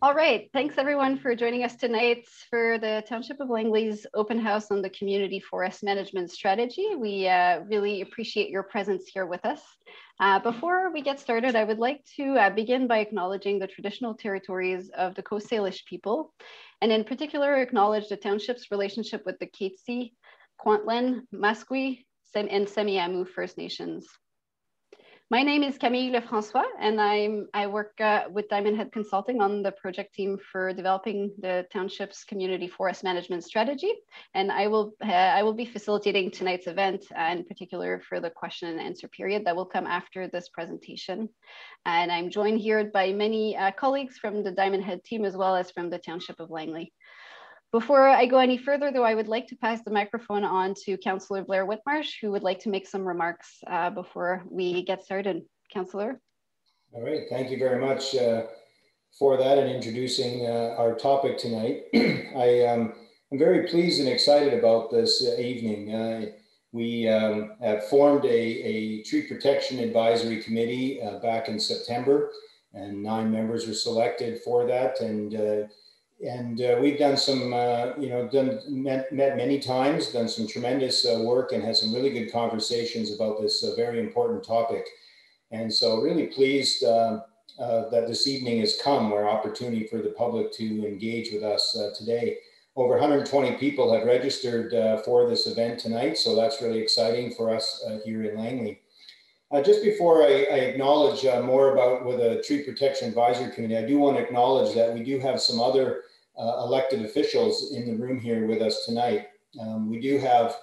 All right, thanks everyone for joining us tonight for the Township of Langley's open house on the community forest management strategy. We really appreciate your presence here with us. Before we get started, I would like to begin by acknowledging the traditional territories of the Coast Salish people, and in particular acknowledge the township's relationship with the Katzie, Kwantlen, Musqueam, and Semiahmoo First Nations. My name is Camille Lefrançois, and I work with Diamond Head Consulting on the project team for developing the township's community forest management strategy. And I will be facilitating tonight's event, in particular for the question and answer period that will come after this presentation. And I'm joined here by many colleagues from the Diamond Head team, as well as from the Township of Langley. Before I go any further, though, I would like to pass the microphone on to Councillor Blair Whitmarsh, who would like to make some remarks before we get started. Councillor. All right, thank you very much for that and introducing our topic tonight. I'm very pleased and excited about this evening. We have formed a tree protection advisory committee back in September, and 9 members were selected for that. And we've done some, met many times, done some tremendous work and had some really good conversations about this very important topic. And so really pleased that this evening has come, where opportunity for the public to engage with us today. Over 120 people have registered for this event tonight, so that's really exciting for us here in Langley. Just before I acknowledge more about with a tree protection advisory committee, I do want to acknowledge that we do have some other elected officials in the room here with us tonight. We do have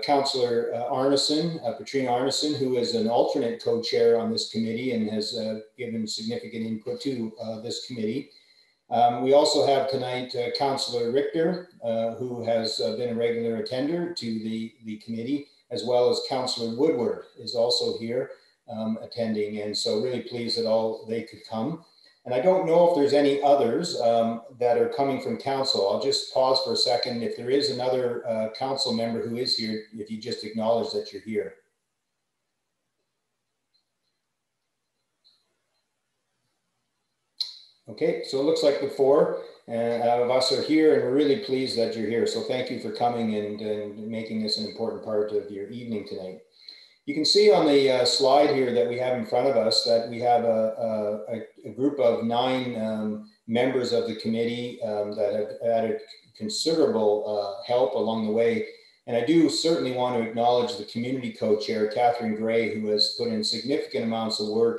Councillor Arneson, Patrina Arneson, who is an alternate co-chair on this committee and has given significant input to this committee. We also have tonight Councillor Richter, who has been a regular attender to the committee, as well as Councillor Woodward is also here attending. And so really pleased that all they could come. And I don't know if there's any others that are coming from council. I'll just pause for a second. If there is another council member who is here, if you just acknowledge that you're here. Okay, so it looks like the 4 of us are here, and we're really pleased that you're here. So thank you for coming and making this an important part of your evening tonight. You can see on the slide here that we have in front of us that we have a group of 9 members of the committee that have added considerable help along the way. And I do certainly want to acknowledge the community co-chair, Catherine Gray, who has put in significant amounts of work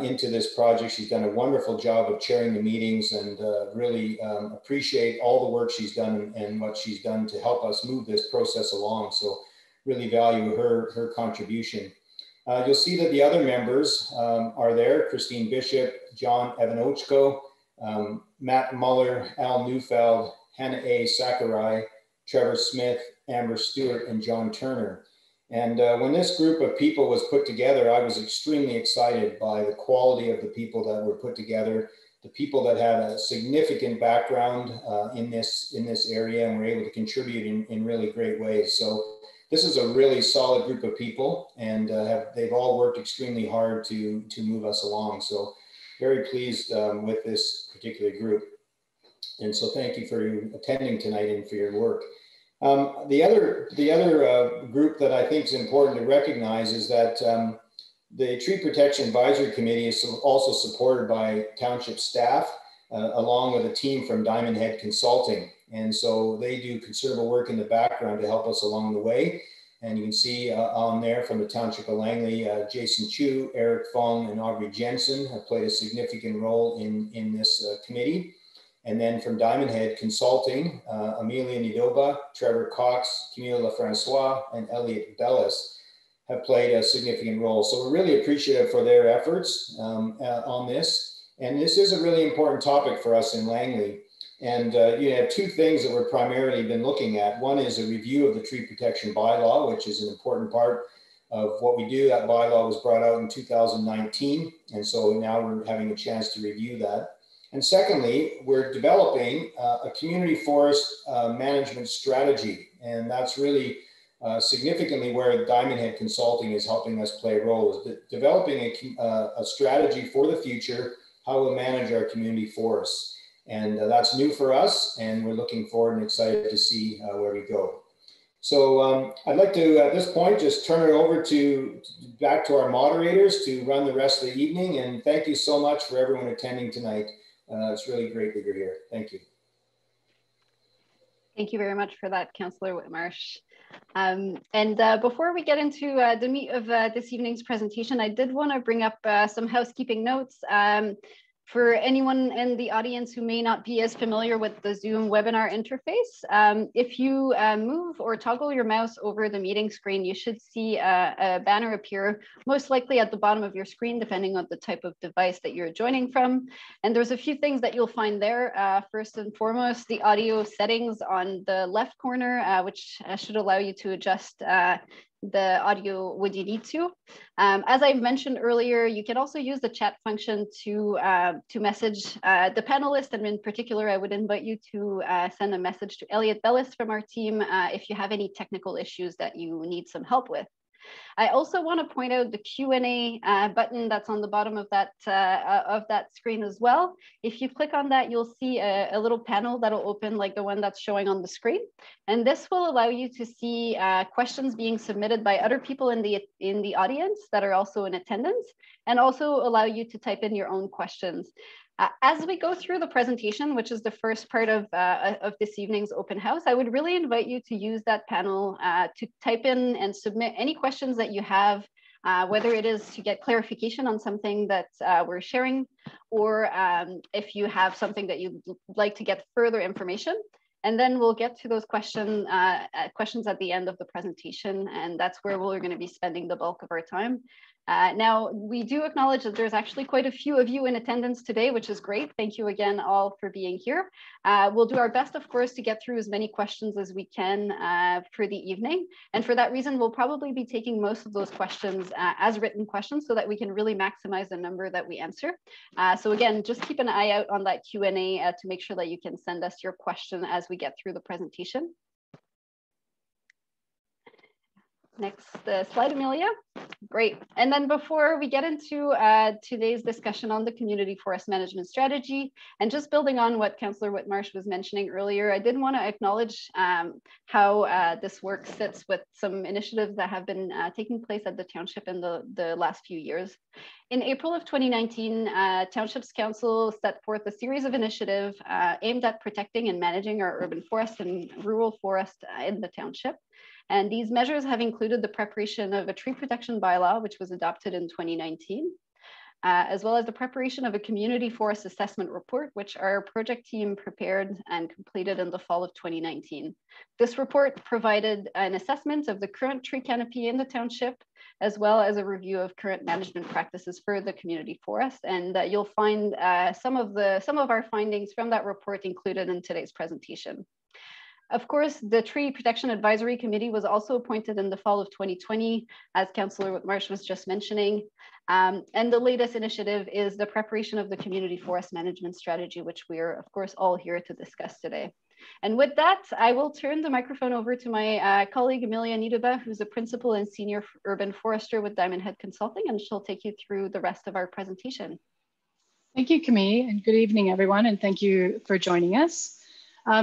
into this project. She's done a wonderful job of chairing the meetings, and really appreciate all the work she's done and what she's done to help us move this process along. So really value her contribution. You'll see that the other members are there: Christine Bishop, John Evanochko, Matt Muller, Al Neufeld, Hannah A. Sakurai, Trevor Smith, Amber Stewart, and John Turner. And when this group of people was put together, I was extremely excited by the quality of the people that were put together, the people that had a significant background in this area and were able to contribute in really great ways. So this is a really solid group of people, and they've all worked extremely hard to move us along. So very pleased with this particular group. And so thank you for attending tonight and for your work. The other group that I think is important to recognize is that the Tree Protection Advisory Committee is also supported by township staff, along with a team from Diamond Head Consulting. And so they do considerable work in the background to help us along the way. And you can see on there from the Township of Langley, Jason Chu, Eric Fong, and Aubrey Jensen have played a significant role in this committee. And then from Diamond Head Consulting, Amelia Nidoba, Trevor Cox, Camille Lefrançois, and Elliot Bellis have played a significant role. So we're really appreciative for their efforts on this. And this is a really important topic for us in Langley. And you have 2 things that we're primarily been looking at. One is a review of the tree protection bylaw, which is an important part of what we do. That bylaw was brought out in 2019. And so now we're having a chance to review that. And secondly, we're developing a community forest management strategy. And that's really significantly where Diamond Head Consulting is helping us play a role, is developing a strategy for the future how we'll manage our community forests. And that's new for us, and we're looking forward and excited to see where we go. So I'd like to, at this point, just turn it over back to our moderators to run the rest of the evening. And thank you so much for everyone attending tonight. It's really great that you're here. Thank you. Thank you very much for that, Councillor Whitmarsh. Before we get into the meat of this evening's presentation, I did want to bring up some housekeeping notes. For anyone in the audience who may not be as familiar with the Zoom webinar interface, if you move or toggle your mouse over the meeting screen, you should see a banner appear, most likely at the bottom of your screen, depending on the type of device that you're joining from. And there's a few things that you'll find there. First and foremost, the audio settings on the left corner, which should allow you to adjust the audio when you need to. As I mentioned earlier, you can also use the chat function to message the panelists, and in particular, I would invite you to send a message to Elliot Bellis from our team if you have any technical issues that you need some help with. I also want to point out the Q&A button that's on the bottom of that screen as well. If you click on that, you'll see a little panel that'll open like the one that's showing on the screen. And this will allow you to see questions being submitted by other people in the audience that are also in attendance, and also allow you to type in your own questions. As we go through the presentation, which is the first part of this evening's open house, I would really invite you to use that panel to type in and submit any questions that you have, whether it is to get clarification on something that we're sharing, or if you have something that you'd like to get further information. And then we'll get to those questions at the end of the presentation, and that's where we're going to be spending the bulk of our time. Now, we do acknowledge that there's actually quite a few of you in attendance today, which is great. Thank you again all for being here. We'll do our best, of course, to get through as many questions as we can for the evening. And for that reason, we'll probably be taking most of those questions as written questions so that we can really maximize the number that we answer. So again, just keep an eye out on that Q&A to make sure that you can send us your question as we get through the presentation. Next slide, Amelia. Great. And then before we get into today's discussion on the community forest management strategy, and just building on what Councillor Whitmarsh was mentioning earlier, I did want to acknowledge how this work sits with some initiatives that have been taking place at the township in the last few years. In April of 2019, Township's Council set forth a series of initiatives aimed at protecting and managing our urban forest and rural forest in the township. And these measures have included the preparation of a tree protection bylaw, which was adopted in 2019, as well as the preparation of a community forest assessment report, which our project team prepared and completed in the fall of 2019. This report provided an assessment of the current tree canopy in the township, as well as a review of current management practices for the community forest. And you'll find some of our findings from that report included in today's presentation. Of course, the Tree Protection Advisory Committee was also appointed in the fall of 2020, as Councillor Whitmarsh was just mentioning. And the latest initiative is the preparation of the community forest management strategy, which we are, of course, all here to discuss today. And with that, I will turn the microphone over to my colleague, Amelia Niedeba, who's a principal and senior urban forester with Diamond Head Consulting, and she'll take you through the rest of our presentation. Thank you, Camille, and good evening, everyone, and thank you for joining us.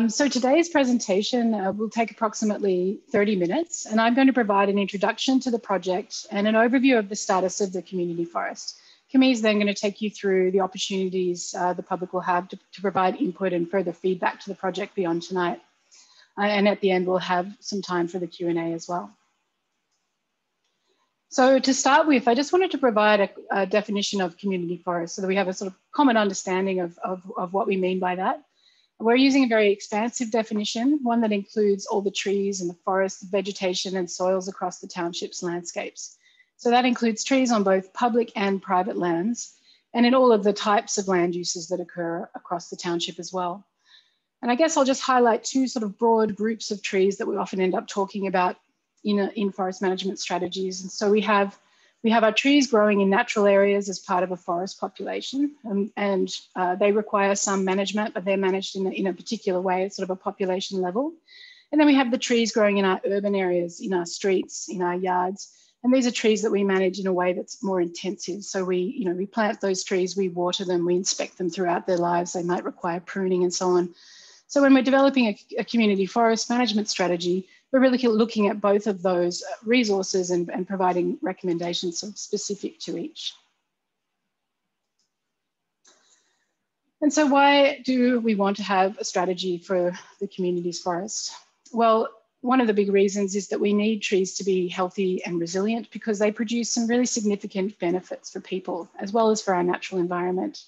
So today's presentation will take approximately 30 minutes, and I'm going to provide an introduction to the project and an overview of the status of the community forest. Camille is then going to take you through the opportunities the public will have to provide input and further feedback to the project beyond tonight. And at the end, we'll have some time for the Q&A as well. So to start with, I just wanted to provide a definition of community forest so that we have a sort of common understanding of what we mean by that. We're using a very expansive definition, one that includes all the trees and the forest, vegetation and soils across the township's landscapes. So that includes trees on both public and private lands, and in all of the types of land uses that occur across the township as well. And I guess I'll just highlight two sort of broad groups of trees that we often end up talking about in forest management strategies. And so we have our trees growing in natural areas as part of a forest population, and they require some management, but they're managed in a particular way at sort of a population level. And then we have the trees growing in our urban areas, in our streets, in our yards, And these are trees that we manage in a way that's more intensive. So we plant those trees, we water them, we inspect them throughout their lives. They might require pruning and so on. So when we're developing a community forest management strategy, we're really looking at both of those resources and providing recommendations sort of specific to each. And so why do we want to have a strategy for the community's forest? Well, one of the big reasons is that we need trees to be healthy and resilient because they produce some really significant benefits for people as well as for our natural environment.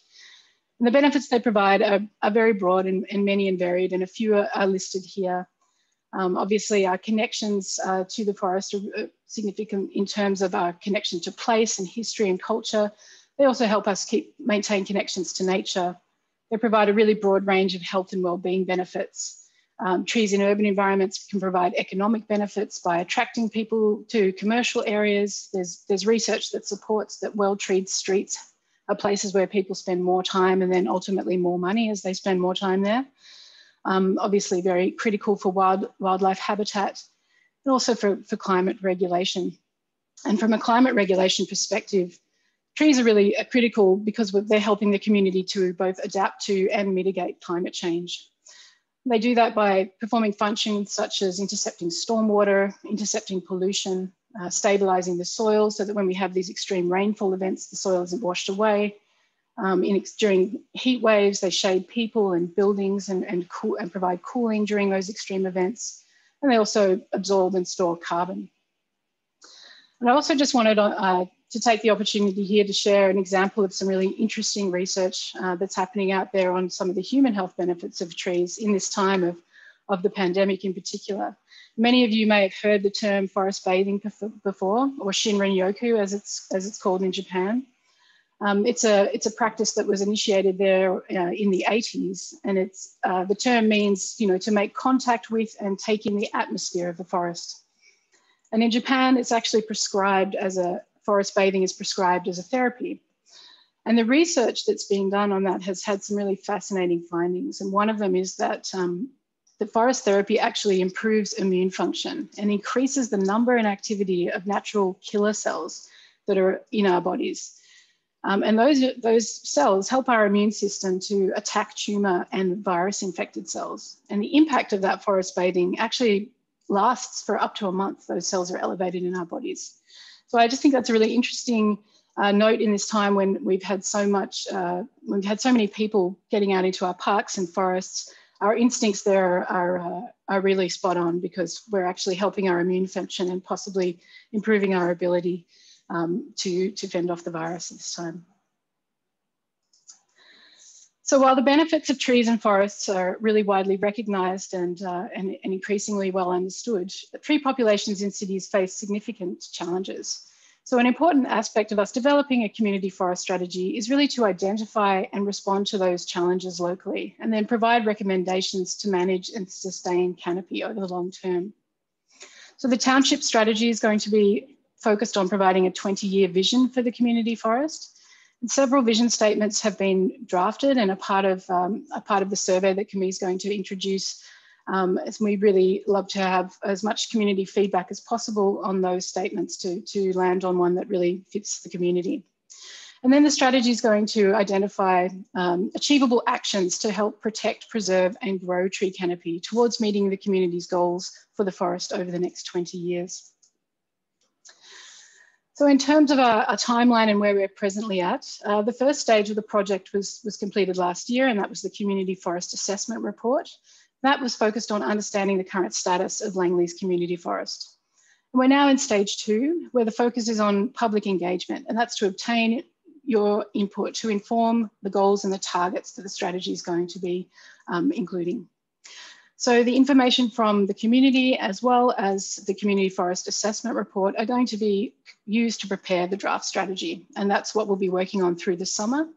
And the benefits they provide are very broad and many and varied, and a few are listed here. Obviously, our connections to the forest are significant in terms of our connection to place and history and culture. They also help us maintain connections to nature. They provide a really broad range of health and well-being benefits. Trees in urban environments can provide economic benefits by attracting people to commercial areas. There's research that supports that well-treed streets are places where people spend more time and then ultimately more money as they spend more time there. Obviously very critical for wildlife habitat and also for climate regulation. And from a climate regulation perspective, trees are really critical because they're helping the community to both adapt to and mitigate climate change. They do that by performing functions such as intercepting stormwater, intercepting pollution, stabilizing the soil so that when we have these extreme rainfall events, the soil isn't washed away. During heat waves, they shade people and buildings and provide cooling during those extreme events. And they also absorb and store carbon. And I also just wanted to take the opportunity here to share an example of some really interesting research that's happening out there on some of the human health benefits of trees in this time of the pandemic in particular. Many of you may have heard the term forest bathing before, or Shinrin-yoku as it's called in Japan. It's a practice that was initiated there in the 80s, and the term means to make contact with and take in the atmosphere of the forest. And in Japan, it's actually prescribed forest bathing is prescribed as a therapy. And the research that's being done on that has had some really fascinating findings. And one of them is that the forest therapy actually improves immune function and increases the number and activity of natural killer cells that are in our bodies. And those cells help our immune system to attack tumor and virus-infected cells. And the impact of that forest bathing actually lasts for up to a month. Those cells are elevated in our bodies. So I just think that's a really interesting note in this time when we've had so many people getting out into our parks and forests. Our instincts there are really spot on because we're actually helping our immune function and possibly improving our ability to fend off the virus at this time. So while the benefits of trees and forests are really widely recognised and increasingly well understood, tree populations in cities face significant challenges. So an important aspect of us developing a community forest strategy is really to identify and respond to those challenges locally and then provide recommendations to manage and sustain canopy over the long term. So the township strategy is going to be focused on providing a 20-year vision for the community forest. And several vision statements have been drafted and a part of the survey that Camille is going to introduce. As we really love to have as much community feedback as possible on those statements to land on one that really fits the community. And then the strategy is going to identify achievable actions to help protect, preserve and grow tree canopy towards meeting the community's goals for the forest over the next 20 years. So in terms of our timeline and where we're presently at, the first stage of the project was completed last year, and that was the Community Forest Assessment Report. That was focused on understanding the current status of Langley's community forest. And we're now in stage 2, where the focus is on public engagement, and that's to obtain your input to inform the goals and the targets that the strategy is going to be including. So the information from the community as well as the Community Forest Assessment Report are going to be used to prepare the draft strategy. And that's what we'll be working on through the summer.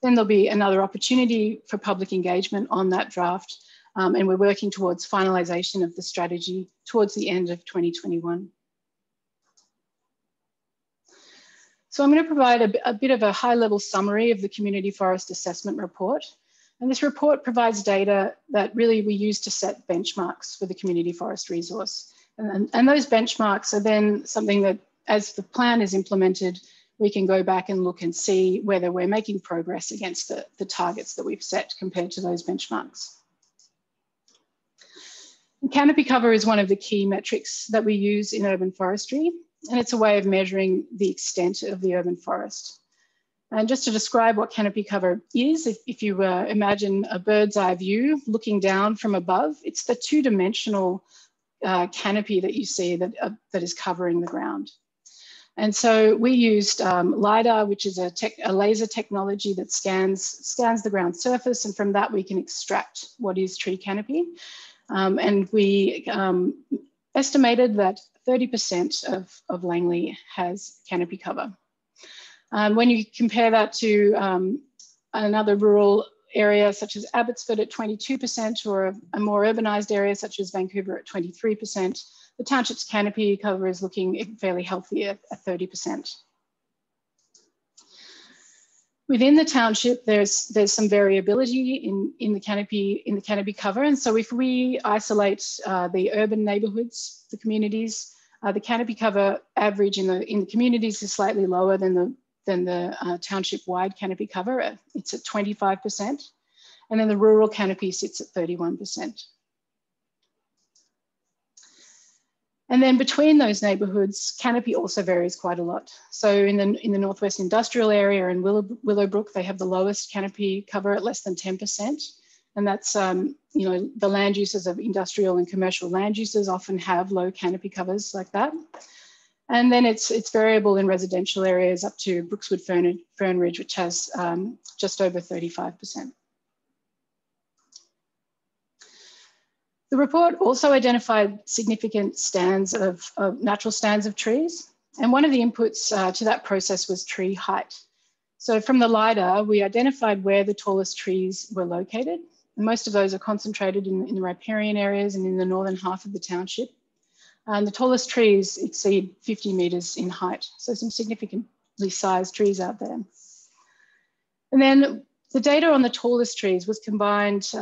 Then there'll be another opportunity for public engagement on that draft. And we're working towards finalisation of the strategy towards the end of 2021. So I'm going to provide a bit of a high-level summary of the Community Forest Assessment Report. And this report provides data that really we use to set benchmarks for the community forest resource. And those benchmarks are then something that as the plan is implemented, we can go back and look and see whether we're making progress against the targets that we've set compared to those benchmarks. Canopy cover is one of the key metrics that we use in urban forestry, and it's a way of measuring the extent of the urban forest. And just to describe what canopy cover is, if you imagine a bird's eye view looking down from above, it's the two-dimensional canopy that you see that is covering the ground. And so we used LiDAR, which is a laser technology that scans the ground surface, and from that we can extract what is tree canopy. And we estimated that 30% of Langley has canopy cover. When you compare that to another rural area such as Abbotsford at 22%, or a more urbanised area such as Vancouver at 23%, the township's canopy cover is looking fairly healthy at 30%. Within the township, there's some variability in the canopy cover, and so if we isolate the urban neighbourhoods, the communities, the canopy cover average in the communities is slightly lower than the township-wide canopy cover. It's at 25%, and then the rural canopy sits at 31%. And then between those neighbourhoods, canopy also varies quite a lot. So in the Northwest Industrial Area and Willowbrook, they have the lowest canopy cover at less than 10%. And that's, you know, the land uses of industrial and commercial land uses often have low canopy covers like that. And then it's variable in residential areas up to Brookswood Fern Ridge, which has just over 35%. The report also identified significant natural stands of trees. And one of the inputs to that process was tree height. So from the LiDAR, we identified where the tallest trees were located. And most of those are concentrated in the riparian areas and in the northern half of the township. And the tallest trees exceed 50 metres in height. So some significantly sized trees out there. And then the data on the tallest trees was combined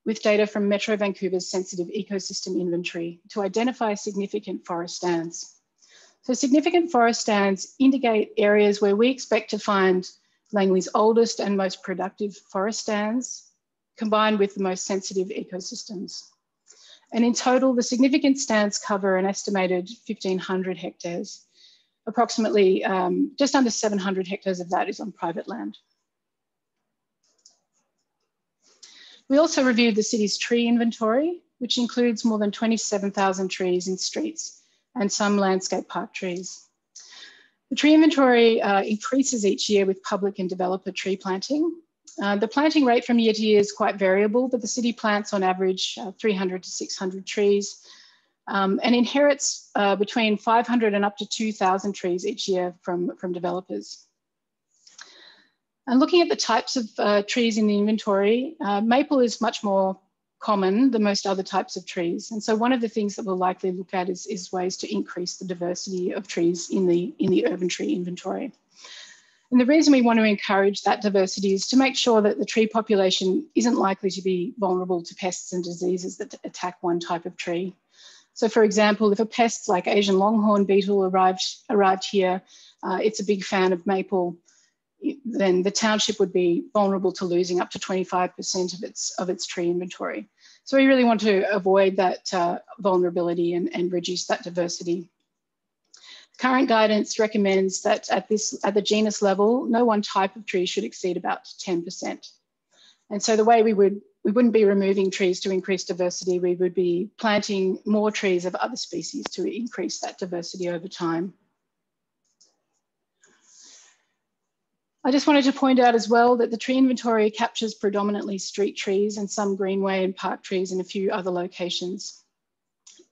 with data from Metro Vancouver's sensitive ecosystem inventory to identify significant forest stands. So significant forest stands indicate areas where we expect to find Langley's oldest and most productive forest stands, combined with the most sensitive ecosystems. And in total, the significant stands cover an estimated 1,500 hectares. Approximately just under 700 hectares of that is on private land. We also reviewed the city's tree inventory, which includes more than 27,000 trees in streets and some landscape park trees. The tree inventory increases each year with public and developer tree planting. The planting rate from year to year is quite variable, but the city plants on average 300 to 600 trees and inherits between 500 and up to 2,000 trees each year from developers. And looking at the types of trees in the inventory, maple is much more common than most other types of trees. And so one of the things that we'll likely look at is ways to increase the diversity of trees in the urban tree inventory. And the reason we want to encourage that diversity is to make sure that the tree population isn't likely to be vulnerable to pests and diseases that attack one type of tree. So for example, if a pest like Asian longhorn beetle arrived here, it's a big fan of maple, then the township would be vulnerable to losing up to 25% of its tree inventory. So we really want to avoid that vulnerability and reduce that diversity. Current guidance recommends that at the genus level, no one type of tree should exceed about 10%. And so the way we wouldn't be removing trees to increase diversity, we would be planting more trees of other species to increase that diversity over time. I just wanted to point out as well that the tree inventory captures predominantly street trees and some greenway and park trees in a few other locations.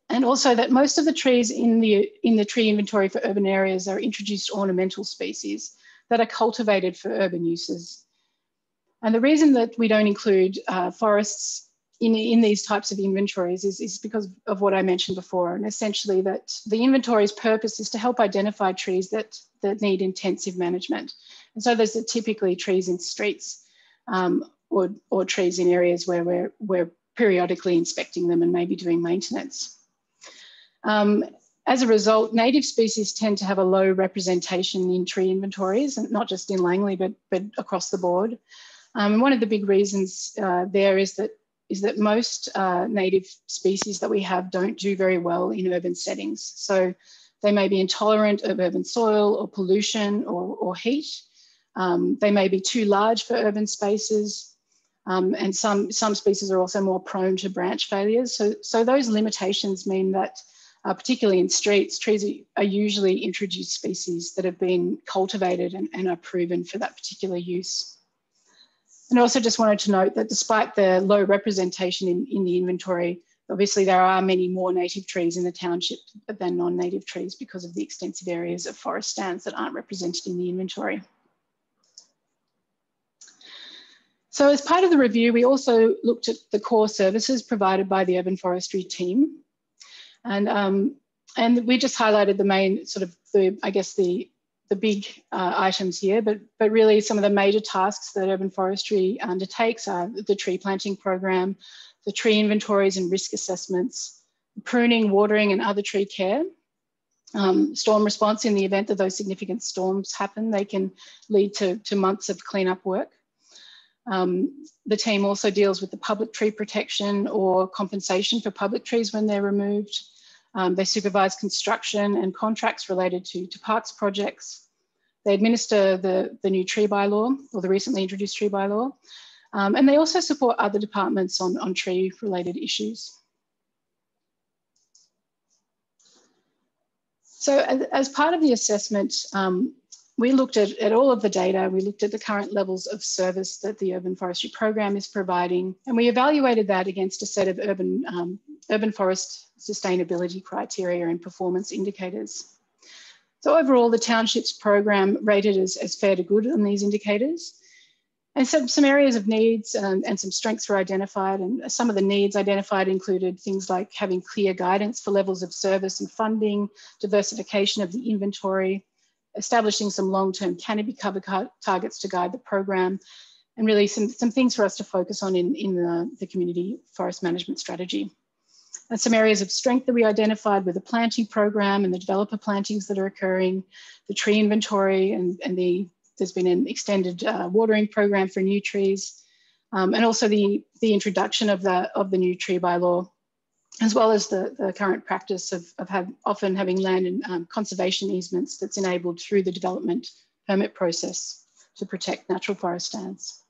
And also that most of the trees in the tree inventory for urban areas are introduced ornamental species that are cultivated for urban uses. And the reason that we don't include forests in these types of inventories is because of what I mentioned before, and essentially that the inventory's purpose is to help identify trees that need intensive management. And so those are typically trees in streets or trees in areas where we're periodically inspecting them and maybe doing maintenance. As a result, native species tend to have a low representation in tree inventories, and not just in Langley, but across the board. And one of the big reasons there is that most native species that we have don't do very well in urban settings. So they may be intolerant of urban soil or pollution or heat. They may be too large for urban spaces. And some species are also more prone to branch failures. So those limitations mean that particularly in streets, trees are usually introduced species that have been cultivated and are proven for that particular use. And I also just wanted to note that despite the low representation in the inventory, obviously there are many more native trees in the township than non-native trees because of the extensive areas of forest stands that aren't represented in the inventory. So as part of the review, we also looked at the core services provided by the urban forestry team. And we just highlighted the main sort of the big items here, but really some of the major tasks that urban forestry undertakes are the tree planting program, the tree inventories and risk assessments, pruning, watering and other tree care, storm response in the event that those significant storms happen. They can lead to months of cleanup work. The team also deals with the public tree protection or compensation for public trees when they're removed. They supervise construction and contracts related to parks projects. They administer the new tree bylaw or the recently introduced tree bylaw. And they also support other departments on tree related issues. So as part of the assessment, we looked at all of the data. We looked at the current levels of service that the urban forestry program is providing, and we evaluated that against a set of urban forest sustainability criteria and performance indicators. So overall, the township's program rated as fair to good on these indicators. And some areas of needs and some strengths were identified, and some of the needs identified included things like having clear guidance for levels of service and funding, diversification of the inventory, establishing some long-term canopy cover targets to guide the program, and really some things for us to focus on in the community forest management strategy. And some areas of strength that we identified with the planting program and the developer plantings that are occurring, the tree inventory, and there's been an extended watering program for new trees, and also the introduction of the new tree bylaw, as well as the current practice of often having land and conservation easements that's enabled through the development permit process to protect natural forest stands.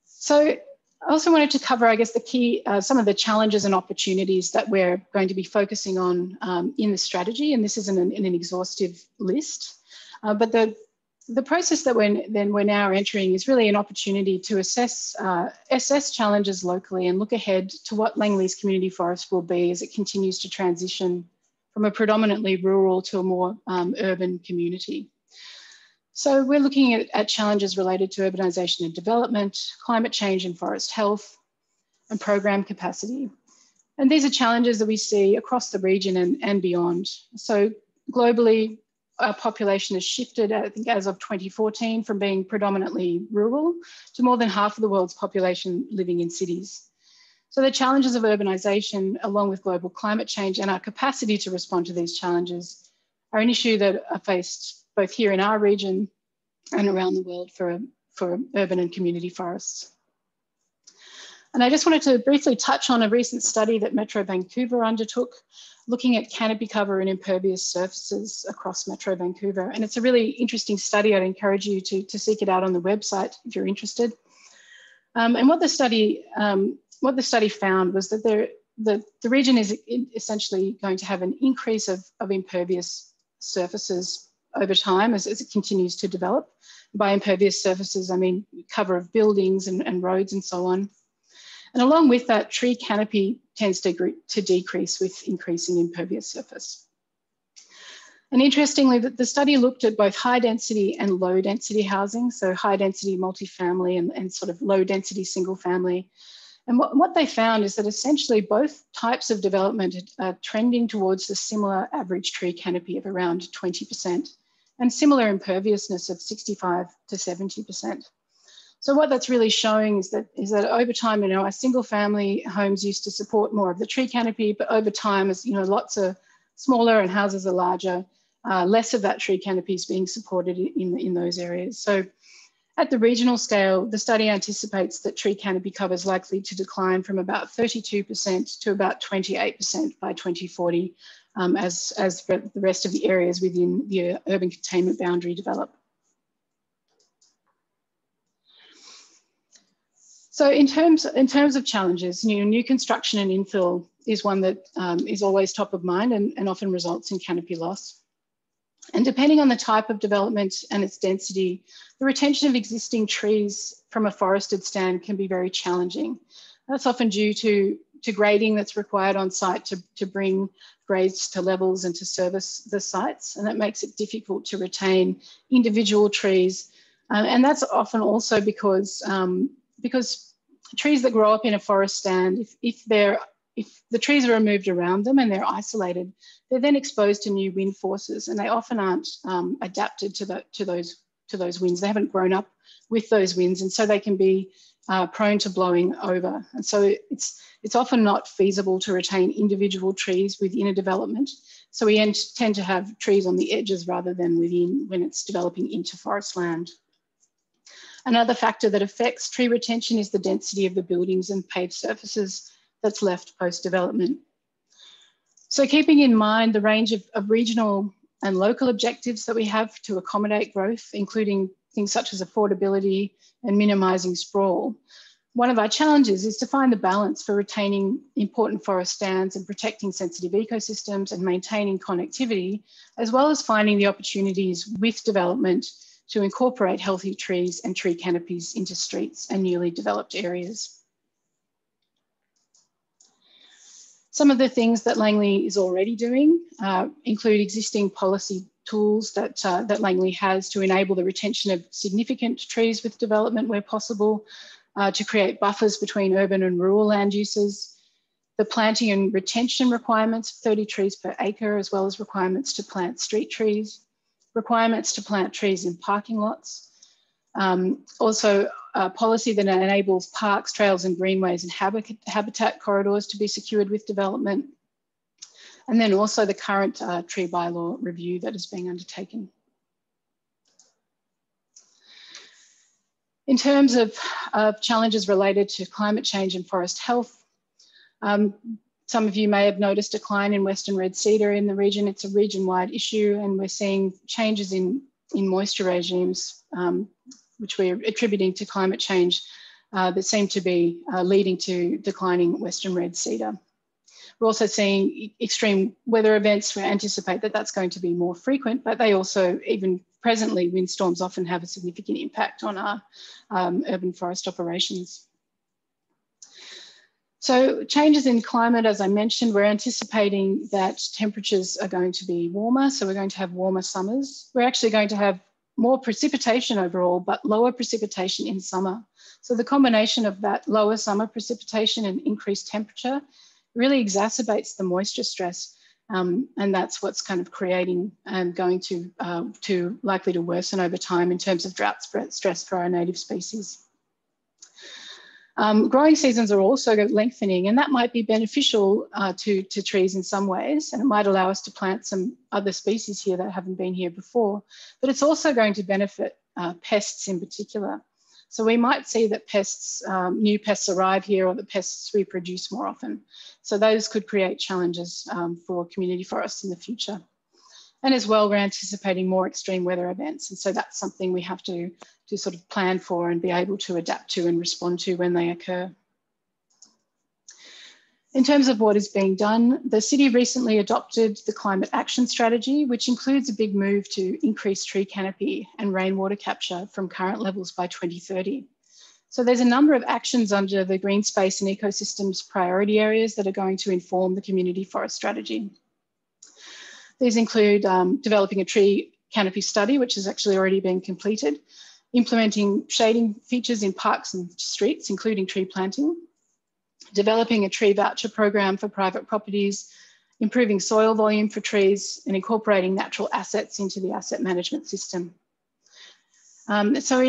So I also wanted to cover, I guess, the key, some of the challenges and opportunities that we're going to be focusing on in the strategy, and this isn't an exhaustive list, but the process that we're now entering is really an opportunity to assess challenges locally and look ahead to what Langley's community forest will be as it continues to transition from a predominantly rural to a more urban community. So we're looking at challenges related to urbanisation and development, climate change and forest health, and program capacity. And these are challenges that we see across the region and beyond. So globally, our population has shifted, I think, as of 2014 from being predominantly rural to more than half of the world's population living in cities. So the challenges of urbanisation, along with global climate change and our capacity to respond to these challenges, are an issue that are faced both here in our region and around the world for urban and community forests. And I just wanted to briefly touch on a recent study that Metro Vancouver undertook, looking at canopy cover and impervious surfaces across Metro Vancouver. And it's a really interesting study. I'd encourage you to seek it out on the website if you're interested. And what the study found was that the region is essentially going to have an increase of impervious surfaces over time as it continues to develop. By impervious surfaces, I mean cover of buildings and roads and so on. And along with that, tree canopy tends to decrease with increasing impervious surface. And interestingly, the study looked at both high density and low density housing, so high density multifamily and sort of low density single family. And what they found is that essentially both types of development are trending towards a similar average tree canopy of around 20% and similar imperviousness of 65 to 70%. So what that's really showing is that over time, our single family homes used to support more of the tree canopy, but over time, as lots are smaller and houses are larger, less of that tree canopy is being supported in those areas. So at the regional scale, the study anticipates that tree canopy cover is likely to decline from about 32% to about 28% by 2040 as the rest of the areas within the urban containment boundary develop. So in terms of challenges, new construction and infill is one that is always top of mind and often results in canopy loss. And depending on the type of development and its density, the retention of existing trees from a forested stand can be very challenging. That's often due to grading that's required on site to bring grades to levels and to service the sites. And that makes it difficult to retain individual trees. And that's often also because trees that grow up in a forest stand, if the trees are removed around them and they're isolated, they're then exposed to new wind forces, and they often aren't adapted to those winds. They haven't grown up with those winds, and so they can be prone to blowing over. And so it's often not feasible to retain individual trees within a development. So we tend to have trees on the edges rather than within when it's developing into forest land. Another factor that affects tree retention is the density of the buildings and paved surfaces that's left post-development. So keeping in mind the range of regional and local objectives that we have to accommodate growth, including things such as affordability and minimising sprawl, one of our challenges is to find the balance for retaining important forest stands and protecting sensitive ecosystems and maintaining connectivity, as well as finding the opportunities with development to incorporate healthy trees and tree canopies into streets and newly developed areas. Some of the things that Langley is already doing include existing policy tools that Langley has to enable the retention of significant trees with development where possible, to create buffers between urban and rural land uses, the planting and retention requirements of 30 trees per acre, as well as requirements to plant street trees, requirements to plant trees in parking lots, also a policy that enables parks, trails and greenways and habitat corridors to be secured with development, and then also the current tree bylaw review that is being undertaken. In terms of challenges related to climate change and forest health, some of you may have noticed a decline in western red cedar in the region. It's a region-wide issue, and we're seeing changes in moisture regimes, which we're attributing to climate change, that seem to be leading to declining western red cedar. We're also seeing extreme weather events. We anticipate that that's going to be more frequent, but they also, even presently, windstorms often have a significant impact on our urban forest operations. So changes in climate, as I mentioned, we're anticipating that temperatures are going to be warmer. So we're going to have warmer summers. We're actually going to have more precipitation overall, but lower precipitation in summer. So the combination of that lower summer precipitation and increased temperature really exacerbates the moisture stress. And that's what's kind of creating and going to likely to worsen over time in terms of drought stress for our native species. Growing seasons are also lengthening, and that might be beneficial to trees in some ways, and it might allow us to plant some other species here that haven't been here before, but it's also going to benefit pests in particular. So we might see that pests, new pests arrive here, or the pests reproduce more often. So those could create challenges for community forests in the future. And as well, we're anticipating more extreme weather events. And so that's something we have to sort of plan for and be able to adapt to and respond to when they occur. In terms of what is being done, the city recently adopted the Climate Action Strategy, which includes a big move to increase tree canopy and rainwater capture from current levels by 2030. So there's a number of actions under the green space and ecosystems priority areas that are going to inform the community forest strategy. These include developing a tree canopy study, which has actually already been completed, implementing shading features in parks and streets, including tree planting, developing a tree voucher program for private properties, improving soil volume for trees, and incorporating natural assets into the asset management system. So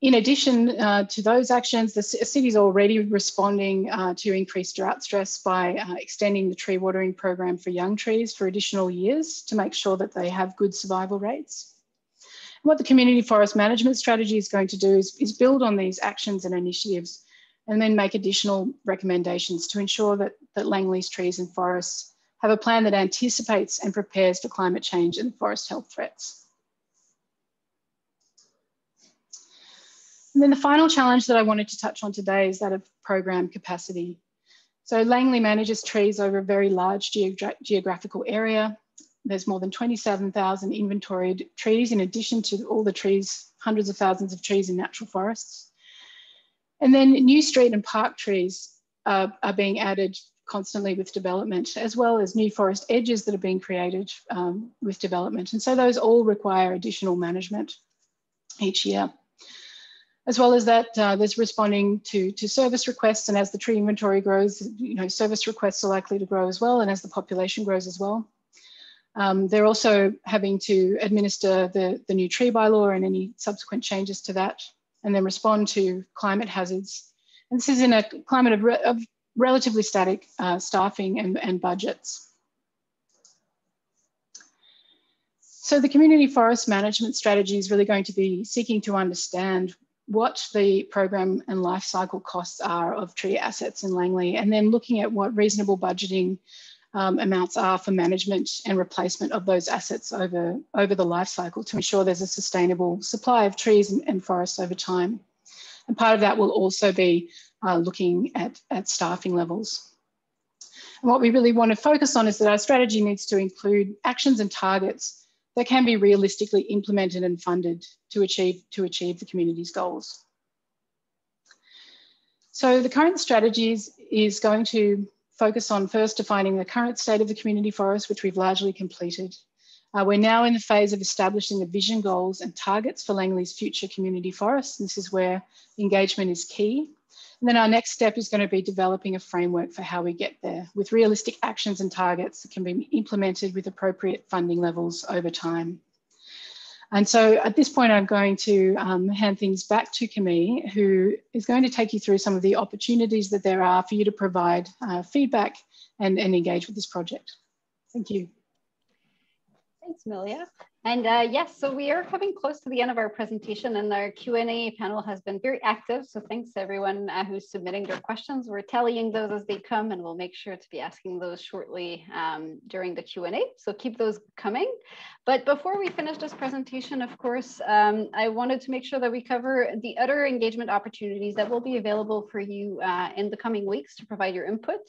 In addition to those actions, the city is already responding to increased drought stress by extending the tree watering program for young trees for additional years to make sure that they have good survival rates. What the community forest management strategy is going to do is build on these actions and initiatives and then make additional recommendations to ensure that Langley's trees and forests have a plan that anticipates and prepares for climate change and forest health threats. And then the final challenge that I wanted to touch on today is that of program capacity. So Langley manages trees over a very large geographical area. There's more than 27,000 inventoried trees, in addition to all the trees, hundreds of thousands of trees in natural forests. And then new street and park trees are being added constantly with development, as well as new forest edges that are being created with development. And so those all require additional management each year. As well as that, there's responding to service requests, and as the tree inventory grows, service requests are likely to grow as well, and as the population grows as well. They're also having to administer the new tree bylaw and any subsequent changes to that, and then respond to climate hazards. And this is in a climate of relatively static staffing and budgets. So the community forest management strategy is really going to be seeking to understand what the program and life cycle costs are of tree assets in Langley, and then looking at what reasonable budgeting amounts are for management and replacement of those assets over the life cycle to ensure there's a sustainable supply of trees and forests over time. And part of that will also be looking at staffing levels. And what we really want to focus on is that our strategy needs to include actions and targets that can be realistically implemented and funded to achieve the community's goals. So the current strategy is going to focus on first defining the current state of the community forest, which we've largely completed. We're now in the phase of establishing the vision, goals and targets for Langley's future community forests. This is where engagement is key. And then our next step is going to be developing a framework for how we get there with realistic actions and targets that can be implemented with appropriate funding levels over time. And so at this point, I'm going to hand things back to Camille, who is going to take you through some of the opportunities that there are for you to provide feedback and engage with this project. Thank you. Thanks, Amelia. And yes, so we are coming close to the end of our presentation, and our Q&A panel has been very active. So thanks to everyone who's submitting their questions. We're tallying those as they come, and we'll make sure to be asking those shortly during the Q&A. So keep those coming. But before we finish this presentation, of course, I wanted to make sure that we cover the other engagement opportunities that will be available for you in the coming weeks to provide your input,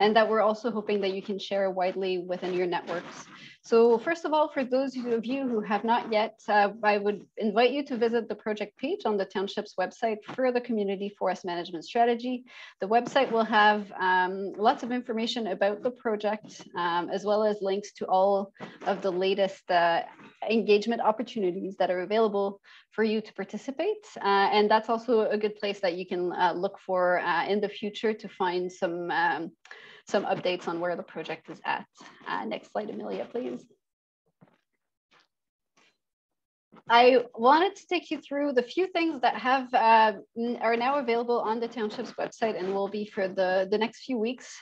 and that we're also hoping that you can share widely within your networks. So first of all, for those of you who have not yet, I would invite you to visit the project page on the Township's website for the Community Forest Management Strategy. The website will have lots of information about the project, as well as links to all of the latest engagement opportunities that are available for you to participate. And that's also a good place that you can look for in the future to find some updates on where the project is at. Next slide, Amelia, please. I wanted to take you through the few things that are now available on the Township's website and will be for the next few weeks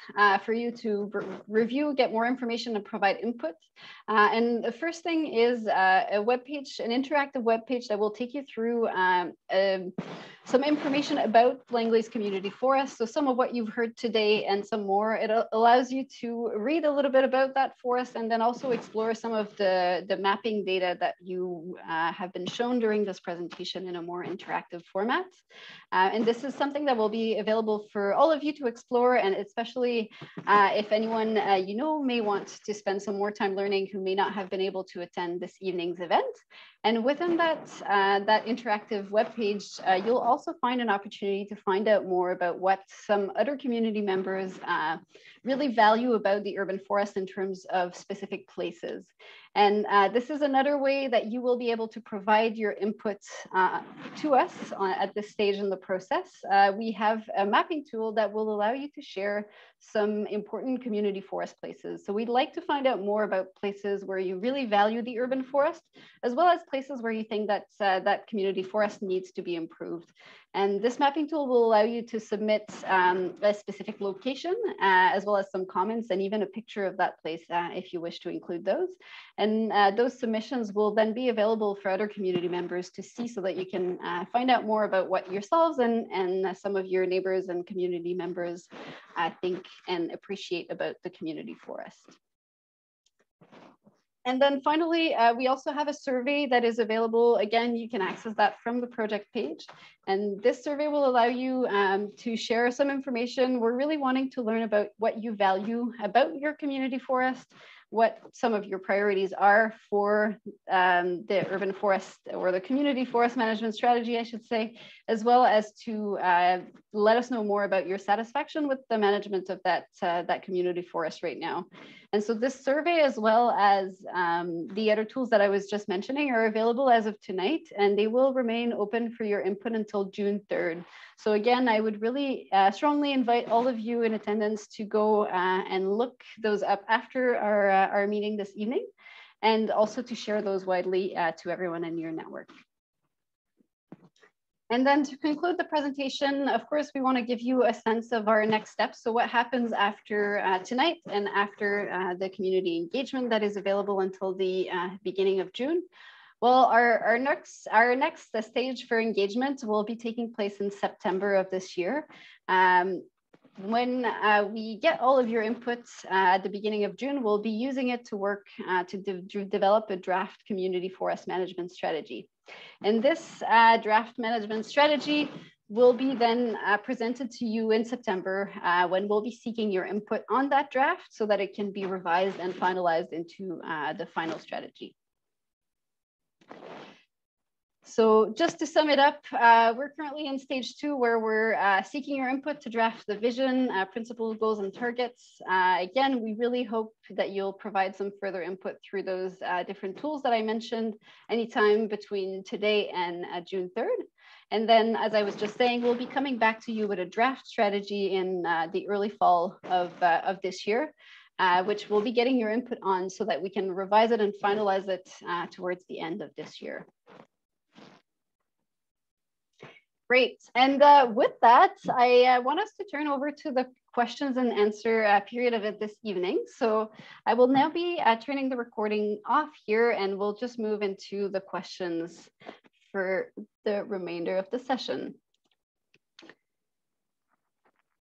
for you to review, get more information and provide input. And the first thing is a webpage, an interactive webpage that will take you through some information about Langley's community forest. So some of what you've heard today and some more, it allows you to read a little bit about that forest and then also explore some of the mapping data that you have been shown during this presentation in a more interactive format. And this is something that will be available for all of you to explore, and especially if anyone you know may want to spend some more time learning who may not have been able to attend this evening's event. And within that, that interactive webpage, you'll also find an opportunity to find out more about what some other community members really value about the urban forest in terms of specific places. And this is another way that you will be able to provide your input to us at this stage in the process. We have a mapping tool that will allow you to share some important community forest places. So we'd like to find out more about places where you really value the urban forest, as well as places where you think that that community forest needs to be improved. And this mapping tool will allow you to submit a specific location, as well as some comments and even a picture of that place if you wish to include those. And those submissions will then be available for other community members to see, so that you can find out more about what yourselves and some of your neighbors and community members think and appreciate about the community forest. And then finally, we also have a survey that is available. Again, you can access that from the project page. And this survey will allow you to share some information. We're really wanting to learn about what you value about your community forest, what some of your priorities are for the urban forest or the community forest management strategy, I should say, as well as to let us know more about your satisfaction with the management of that community forest right now. And so this survey, as well as the other tools that I was just mentioning, are available as of tonight, and they will remain open for your input until June 3rd. So again, I would really strongly invite all of you in attendance to go and look those up after our meeting this evening, and also to share those widely to everyone in your network. And then to conclude the presentation, of course, we want to give you a sense of our next steps. So what happens after tonight and after the community engagement that is available until the beginning of June? Well, our next stage for engagement will be taking place in September of this year. When we get all of your inputs at the beginning of June, we'll be using it to work to develop a draft community forest management strategy. And this draft management strategy will be then presented to you in September when we'll be seeking your input on that draft so that it can be revised and finalized into the final strategy. So just to sum it up, we're currently in stage 2, where we're seeking your input to draft the vision, principles, goals, and targets. Again, we really hope that you'll provide some further input through those different tools that I mentioned anytime between today and June 3rd. And then, as I was just saying, we'll be coming back to you with a draft strategy in the early fall of this year, which we'll be getting your input on so that we can revise it and finalize it towards the end of this year. Great. And with that, I want us to turn over to the questions and answer period of it this evening. So I will now be turning the recording off here, and we'll just move into the questions for the remainder of the session.